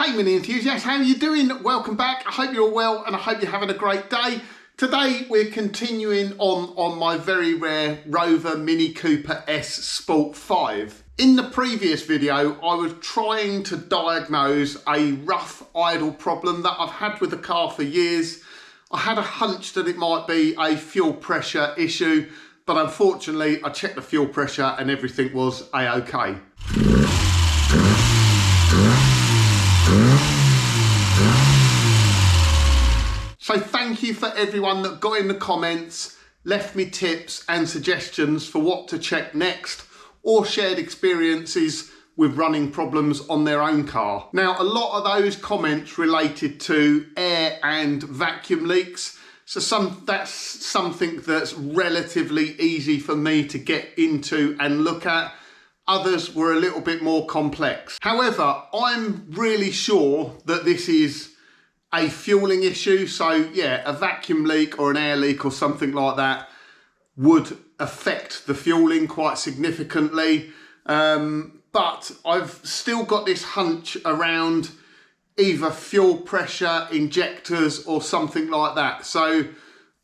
Hey mini enthusiasts, how are you doing? Welcome back. I hope you're well and I hope you're having a great day. Today we're continuing on my very rare Rover Mini Cooper S Sport 5. In the previous video I was trying to diagnose a rough idle problem that I've had with the car for years. I had a hunch that it might be a fuel pressure issue, but unfortunately I checked the fuel pressure and everything was a-okay. So thank you for everyone that got in the comments, left me tips and suggestions for what to check next, or shared experiences with running problems on their own car. Now, a lot of those comments related to air and vacuum leaks. So that's something that's relatively easy for me to get into and look at. Others were a little bit more complex. However, I'm really sure that this is a fueling issue. So yeah, a vacuum leak or an air leak or something like that would affect the fueling quite significantly. But I've still got this hunch around either fuel pressure, injectors or something like that. So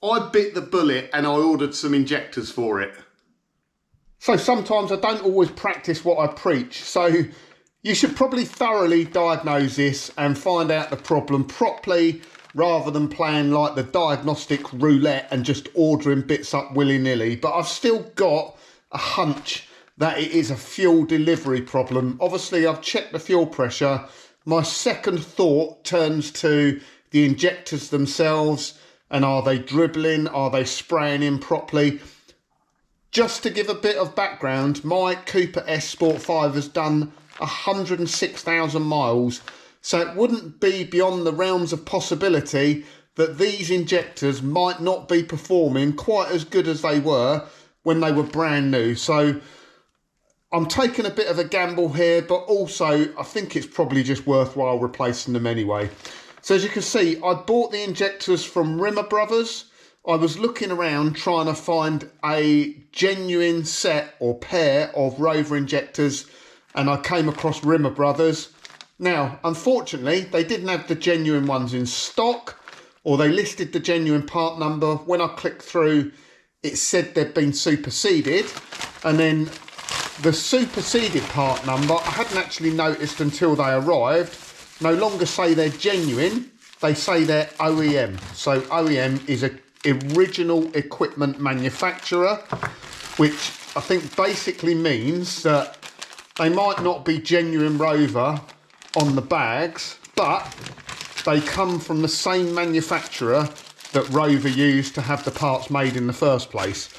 I bit the bullet and I ordered some injectors for it. So sometimes I don't always practice what I preach. So you should probably thoroughly diagnose this and find out the problem properly rather than playing like the diagnostic roulette and just ordering bits up willy-nilly. But I've still got a hunch that it is a fuel delivery problem. Obviously, I've checked the fuel pressure. My second thought turns to the injectors themselves, and are they dribbling? Are they spraying in properly? Just to give a bit of background, my Cooper S Sport 5 has done 106,000 miles, so it wouldn't be beyond the realms of possibility that these injectors might not be performing quite as good as they were when they were brand new. So I'm taking a bit of a gamble here, but also I think it's probably just worthwhile replacing them anyway. So as you can see, I bought the injectors from Rimmer Brothers. I was looking around trying to find a genuine set or pair of Rover injectors, and I came across Rimmer Brothers. Now, unfortunately, they didn't have the genuine ones in stock, or they listed the genuine part number. When I clicked through, it said they'd been superseded, and then the superseded part number, I hadn't actually noticed until they arrived, no longer say they're genuine, they say they're OEM. So OEM is an original equipment manufacturer, which I think basically means that they might not be genuine Rover on the bags, but they come from the same manufacturer that Rover used to have the parts made in the first place.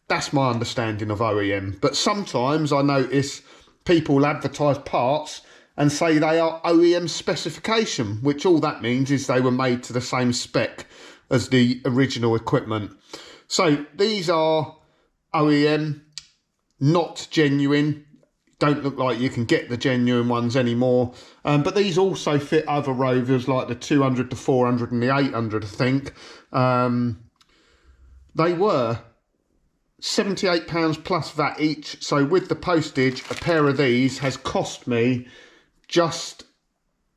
That's my understanding of OEM. But sometimes I notice people advertise parts and say they are OEM specification, which all that means is they were made to the same spec as the original equipment. So these are OEM, not genuine. Don't look like you can get the genuine ones anymore. But these also fit other Rovers like the 200, the 400 and the 800, I think. They were £78 plus VAT each. So with the postage, a pair of these has cost me just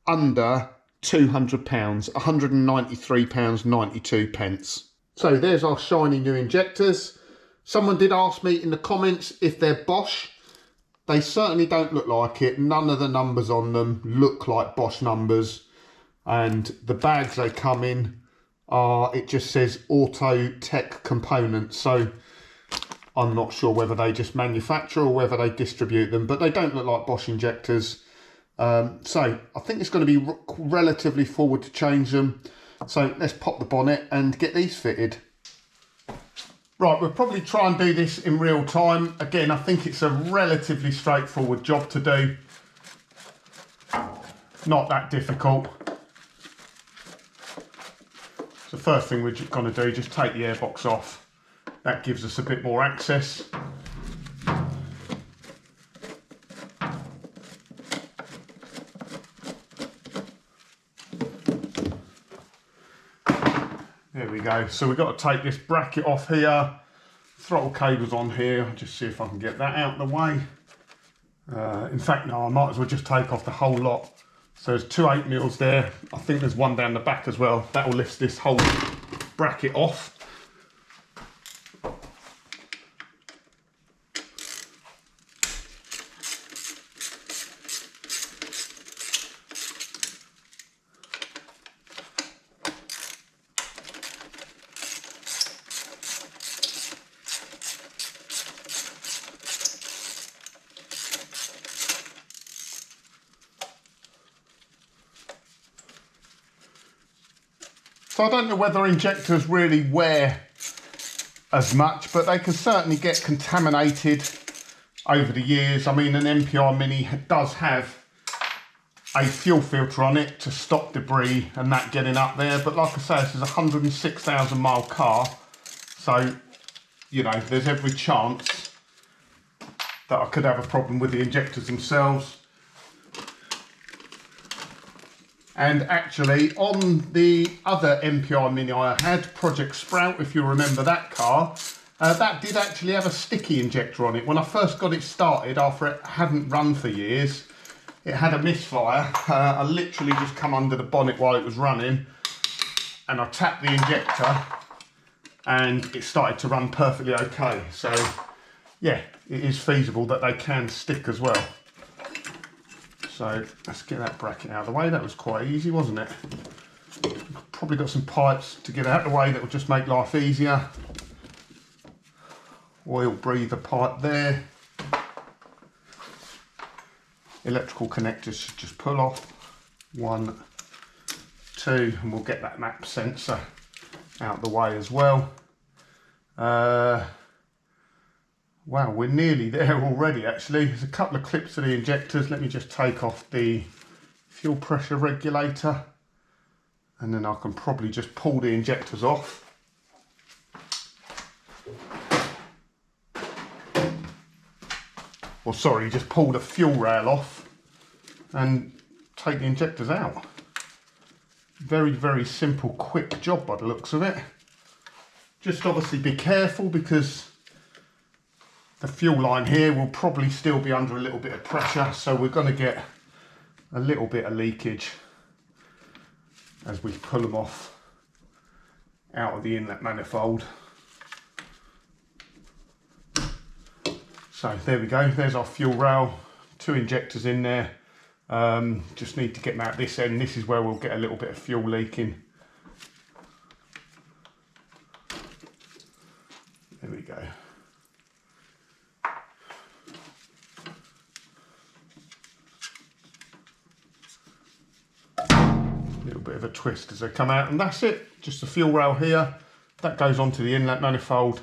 under £200, £193.92. So there's our shiny new injectors. Someone did ask me in the comments if they're Bosch. They certainly don't look like it. None of the numbers on them look like Bosch numbers. And the bags they come in are, it just says Auto Tech Components. So I'm not sure whether they just manufacture or whether they distribute them, but they don't look like Bosch injectors. So I think it's going to be relatively forward to change them. So let's pop the bonnet and get these fitted. Right, we'll probably try and do this in real time. Again, I think it's a relatively straightforward job to do. Not that difficult. So the first thing we're going to do, just take the airbox off. That gives us a bit more access. There we go. So we've got to take this bracket off here. Throttle cable's on here. I'll just see if I can get that out of the way. In fact, no, I might as well just take off the whole lot So there's two 8mm there. I think there's one down the back as well. That will lift this whole bracket off. So I don't know whether injectors really wear as much, but they can certainly get contaminated over the years. I mean, an MPR Mini does have a fuel filter on it to stop debris and that getting up there. But like I say, this is a 106,000 mile car. So, you know, there's every chance that I could have a problem with the injectors themselves. And actually, on the other MPR Mini I had, Project Sprout, if you remember that car, that did actually have a sticky injector on it. When I first got it started, after it hadn't run for years, it had a misfire. I literally just come under the bonnet while it was running, and I tapped the injector, and it started to run perfectly okay. So, yeah, it is feasible that they can stick as well. So let's get that bracket out of the way. That was quite easy, wasn't it? Probably got some pipes to get out of the way that will just make life easier. Oil breather pipe there. Electrical connectors should just pull off. 1, 2, and we'll get that map sensor out of the way as well. Wow, we're nearly there already actually. There's a couple of clips of the injectors. Let me just take off the fuel pressure regulator, and then I can probably just pull the injectors off. Or sorry, just pull the fuel rail off and take the injectors out. Very, very simple, quick job by the looks of it. Just obviously be careful because the fuel line here will probably still be under a little bit of pressure, so we're going to get a little bit of leakage as we pull them off out of the inlet manifold. So there we go, there's our fuel rail, 2 injectors in there. Just need to get them out this end. This is where we'll get a little bit of fuel leaking. There we go. Little bit of a twist as they come out, and that's it. Just the fuel rail here. That goes onto the inlet manifold,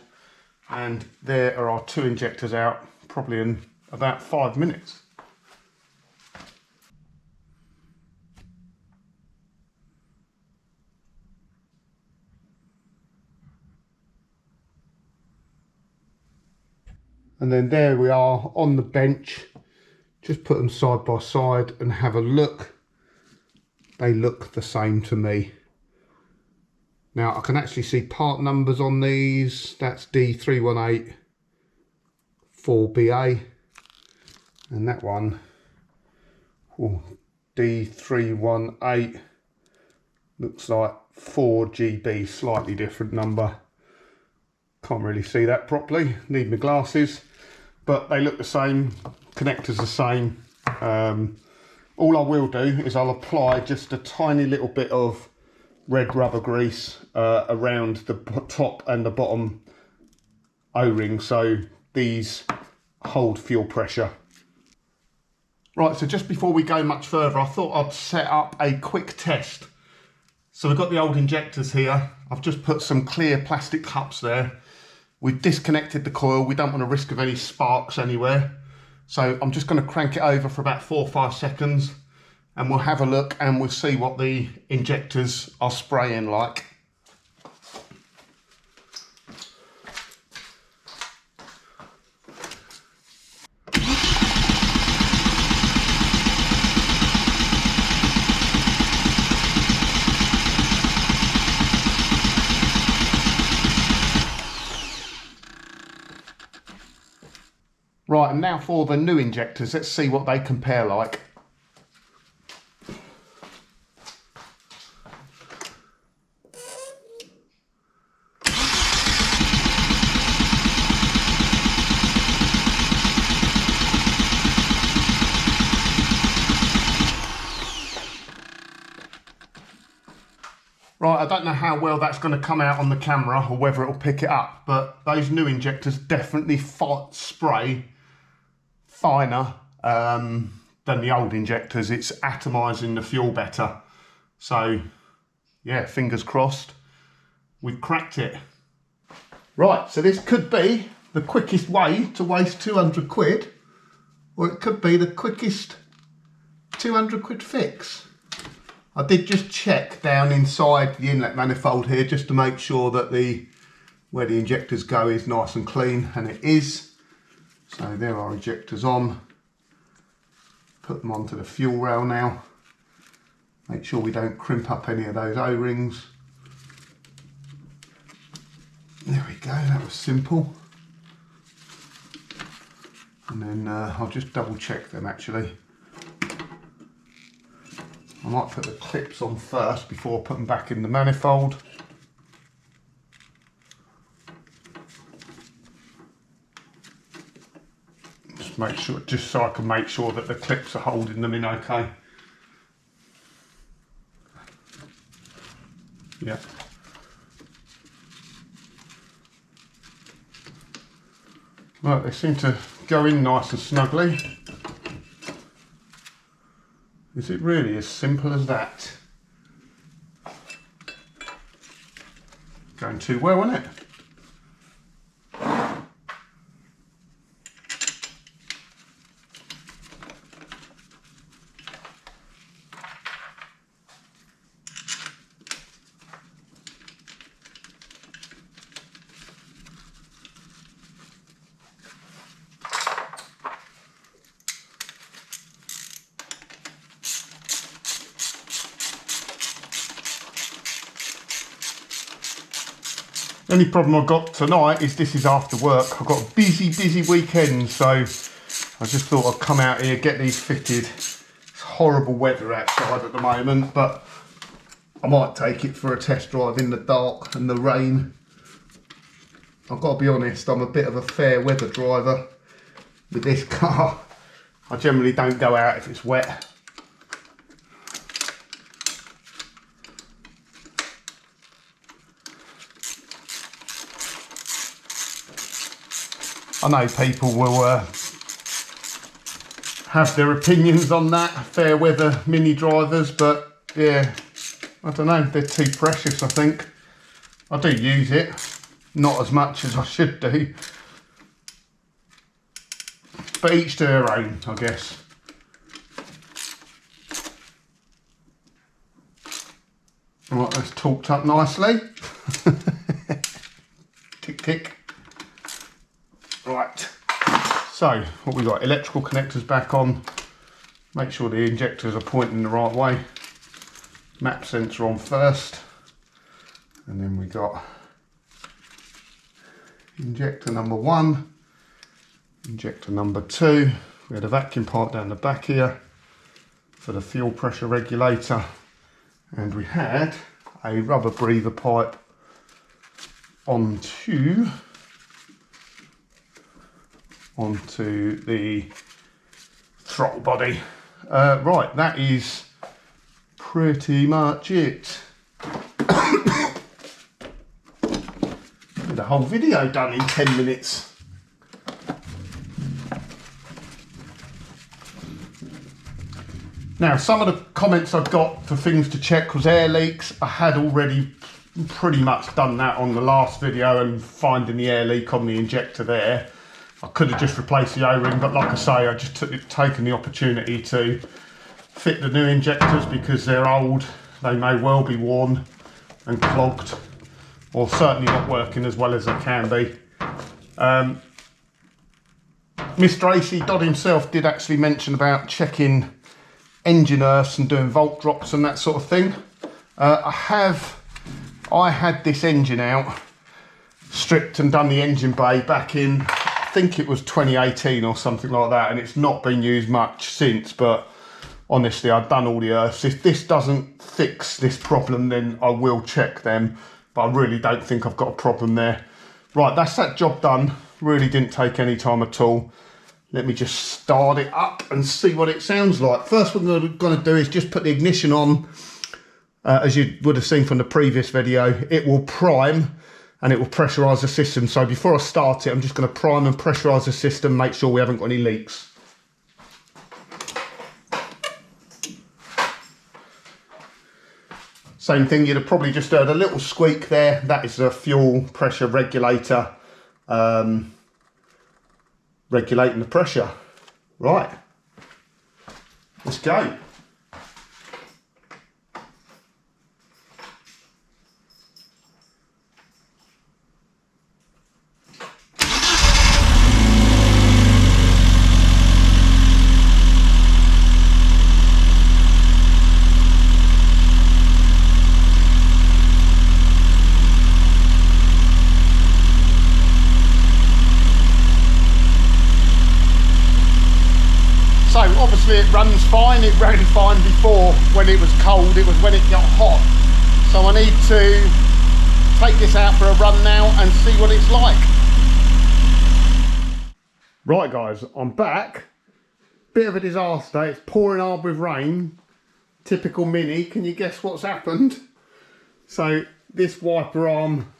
and there are our 2 injectors out, probably in about 5 minutes. And then there we are on the bench. Just put them side by side and have a look. They look the same to me. Now I can actually see part numbers on these. That's D318 4BA, and that one, D318, looks like 4GB, slightly different number. Can't really see that properly, need my glasses, but they look the same, connectors the same. All I will do is I'll apply just a tiny little bit of red rubber grease around the top and the bottom O-ring, so these hold fuel pressure. Right, so just before we go much further, I thought I'd set up a quick test. So we've got the old injectors here. I've just put some clear plastic cups there. We've disconnected the coil. We don't want to risk of any sparks anywhere. So I'm just going to crank it over for about 4 or 5 seconds, and we'll have a look and we'll see what the injectors are spraying like. Right, and now for the new injectors, let's see what they compare like. Right, I don't know how well that's going to come out on the camera or whether it'll pick it up, but those new injectors definitely spray finer than the old injectors. It's atomising the fuel better. So, yeah, fingers crossed, we've cracked it. Right, so this could be the quickest way to waste 200 quid, or it could be the quickest 200 quid fix. I did just check down inside the inlet manifold here just to make sure that where the injectors go is nice and clean, and it is. So there are injectors on. Put them onto the fuel rail now. Make sure we don't crimp up any of those O-rings. There we go, that was simple. And then I'll just double check them actually. I might put the clips on first before I put them back in the manifold. Just make sure, just so I can make sure that the clips are holding them in okay. Yeah. Right, they seem to go in nice and snugly. Is it really as simple as that? Going too well, isn't it? The only problem I've got tonight is this is after work. I've got a busy weekend, so I just thought I'd come out here, get these fitted. It's horrible weather outside at the moment, but I might take it for a test drive in the dark and the rain. I've got to be honest, I'm a bit of a fair weather driver with this car. I generally don't go out if it's wet. I know people will have their opinions on that, fair weather mini drivers, but yeah, I don't know, they're too precious, I think. I do use it, not as much as I should do, but each to their own, I guess. Right, that's torqued up nicely. Tick tick. Right, so what we got, electrical connectors back on, make sure the injectors are pointing the right way, map sensor on first, and then we got injector number 1, injector number 2, we had a vacuum pipe down the back here for the fuel pressure regulator, and we had a rubber breather pipe onto the throttle body. Right, that is pretty much it. Did a whole video done in 10 minutes. Now, some of the comments I've got for things to check was air leaks. I had already pretty much done that on the last video and finding the air leak on the injector there. I could have just replaced the O-ring, but like I say, I just taken the opportunity to fit the new injectors because they're old. They may well be worn and clogged, or certainly not working as well as they can be. Mr. AC Dodd himself did actually mention about checking engine earths and doing volt drops and that sort of thing. I had this engine out, stripped and done the engine bay back in, I think it was 2018 or something like that, and it's not been used much since, but honestly, I've done all the earths. If this doesn't fix this problem, then I will check them, but I really don't think I've got a problem there. Right, that's that job done. Really didn't take any time at all. Let me just start it up and see what it sounds like. First, what we're going to do is just put the ignition on. as you would have seen from the previous video, it will prime and it will pressurise the system. So before I start it, I'm just going to prime and pressurise the system, make sure we haven't got any leaks. Same thing, you'd have probably just heard a little squeak there. That is the fuel pressure regulator regulating the pressure. Right, let's go. So obviously it runs fine, it ran fine before when it was cold, it was when it got hot. So I need to take this out for a run now and see what it's like. Right guys, I'm back. Bit of a disaster, it's pouring hard with rain. Typical Mini, can you guess what's happened? So this wiper arm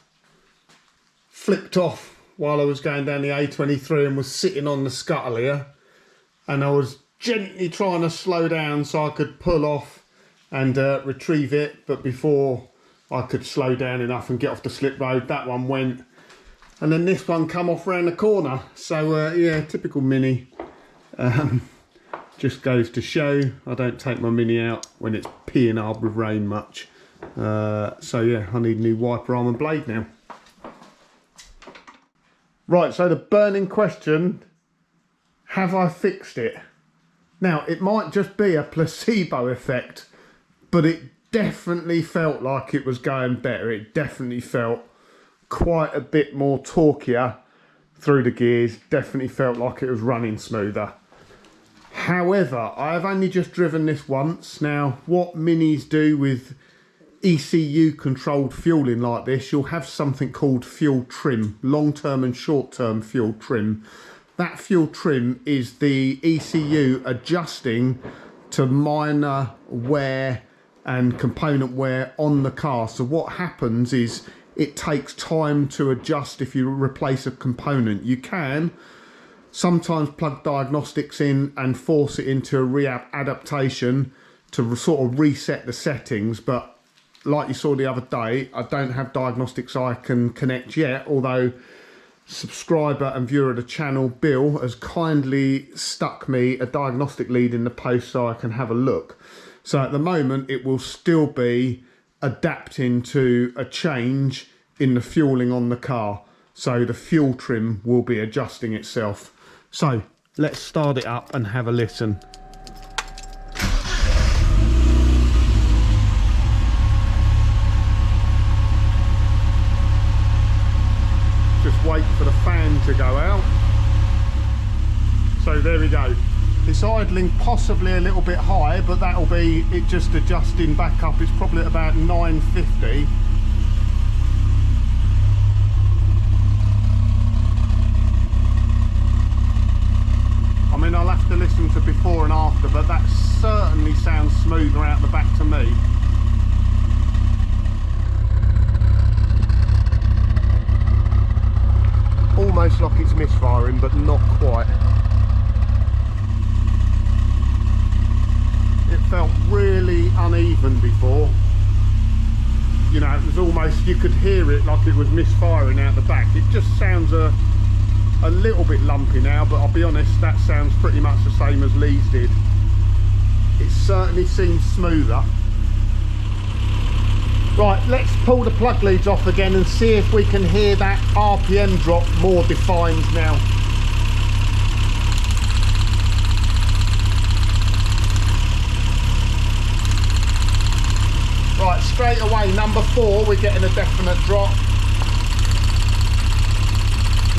flicked off while I was going down the A23 and was sitting on the scuttle here. And I was gently trying to slow down so I could pull off and retrieve it, but before I could slow down enough and get off the slip road, that one went, and then this one come off around the corner. So yeah, typical Mini. Just goes to show I don't take my Mini out when it's peeing hard with rain much. So yeah, I need a new wiper arm and blade now. Right, so the burning question: have I fixed it? Now, it might just be a placebo effect, but it definitely felt like it was going better. It definitely felt quite a bit more torquier through the gears. Definitely felt like it was running smoother. However, I've only just driven this once. Now, what Minis do with ECU controlled fueling like this, you'll have something called fuel trim, long-term and short-term fuel trim. That fuel trim is the ECU adjusting to minor wear and component wear on the car. So what happens is it takes time to adjust if you replace a component. You can sometimes plug diagnostics in and force it into a re-adaptation to sort of reset the settings, but like you saw the other day, I don't have diagnostics I can connect yet, although subscriber and viewer of the channel Bill has kindly stuck me a diagnostic lead in the post so I can have a look. So at the moment it will still be adapting to a change in the fueling on the car, so the fuel trim will be adjusting itself. So let's start it up and have a listen. Just wait for the fan to go out. So there we go. It's idling possibly a little bit high, but that'll be it just adjusting back up. It's probably at about 950. I mean, I'll have to listen to before and after, but that certainly sounds smoother out the back to me. Almost like it's misfiring, but not quite. It felt really uneven before. You know, it was almost, you could hear it like it was misfiring out the back. It just sounds a little bit lumpy now, but I'll be honest, that sounds pretty much the same as Lee's did. It certainly seems smoother. Right, let's pull the plug leads off again and see if we can hear that RPM drop more defined now. Right, straight away, number 4, we're getting a definite drop.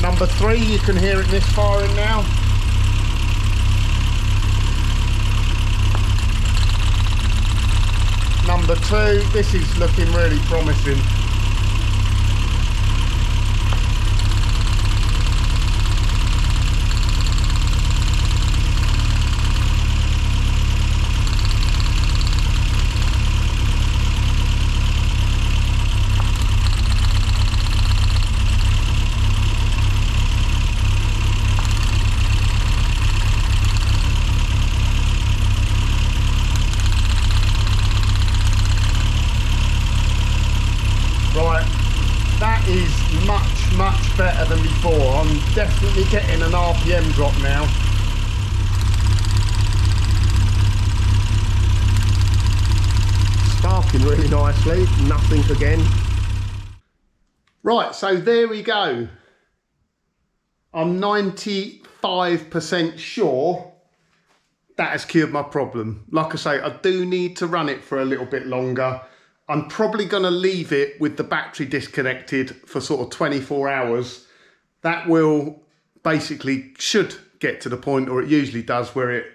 Number 3, you can hear it misfiring now. Number 2, this is looking really promising. better than before. I'm definitely getting an RPM drop now. Sparking really nicely, nothing again. Right, so there we go. I'm 95% sure that has cured my problem. Like I say, I do need to run it for a little bit longer. I'm probably going to leave it with the battery disconnected for sort of 24 hours. That will basically, should get to the point, or it usually does, where it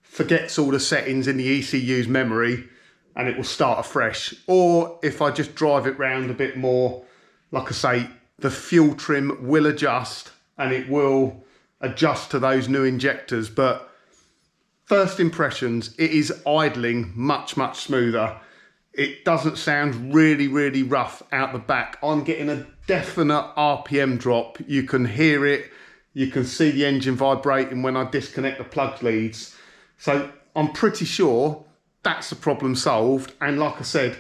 forgets all the settings in the ECU's memory and it will start afresh. Or if I just drive it round a bit more, like I say, the fuel trim will adjust and it will adjust to those new injectors. But first impressions, it is idling much, much smoother. It doesn't sound really, really rough out the back. I'm getting a definite RPM drop. You can hear it. You can see the engine vibrating when I disconnect the plug leads. So I'm pretty sure that's the problem solved. And like I said,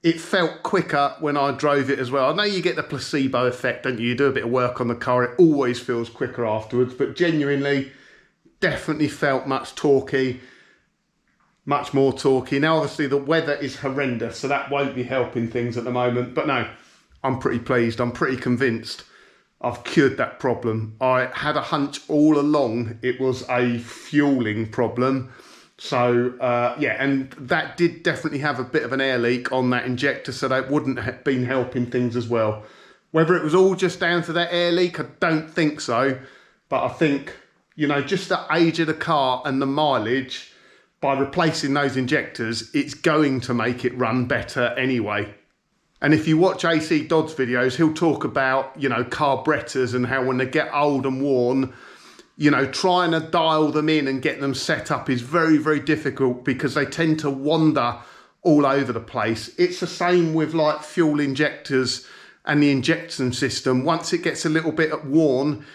it felt quicker when I drove it as well. I know you get the placebo effect, don't you? You do a bit of work on the car, it always feels quicker afterwards, but genuinely, definitely felt much torquey, much more torquey. Now, obviously, the weather is horrendous, so that won't be helping things at the moment. But no, I'm pretty pleased. I'm pretty convinced I've cured that problem. I had a hunch all along it was a fueling problem. So, yeah, and that did definitely have a bit of an air leak on that injector, so that wouldn't have been helping things as well. Whether it was all just down to that air leak, I don't think so. But I think, you know, just the age of the car and the mileage, by replacing those injectors, it's going to make it run better anyway. And if you watch AC Dodd's videos, he'll talk about, you know, carburetors and how when they get old and worn, you know, trying to dial them in and get them set up is very, very difficult because they tend to wander all over the place. It's the same with like fuel injectors and the injection system. Once it gets a little bit worn,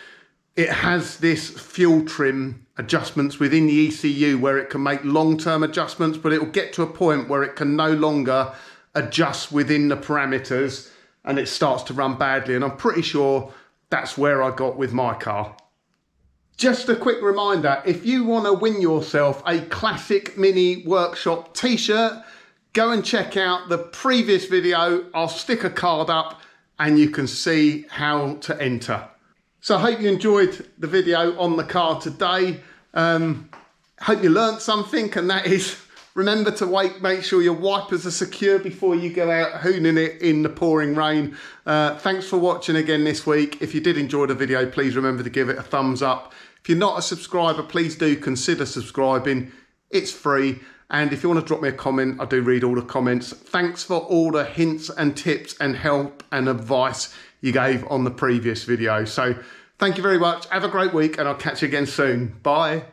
it has this fuel trim adjustments within the ECU where it can make long-term adjustments, but it will get to a point where it can no longer adjust within the parameters and it starts to run badly. And I'm pretty sure that's where I got with my car. Just a quick reminder, if you want to win yourself a Classic Mini Workshop t-shirt, go and check out the previous video. I'll stick a card up and you can see how to enter. So I hope you enjoyed the video on the car today. Hope you learned something, and that is, remember to make sure your wipers are secure before you go out hooning it in the pouring rain. Thanks for watching again this week. If you did enjoy the video, please remember to give it a thumbs up. If you're not a subscriber, please do consider subscribing. It's free. And if you want to drop me a comment, I do read all the comments. Thanks for all the hints and tips and help and advice you gave on the previous video. So thank you very much. Have a great week and I'll catch you again soon. Bye.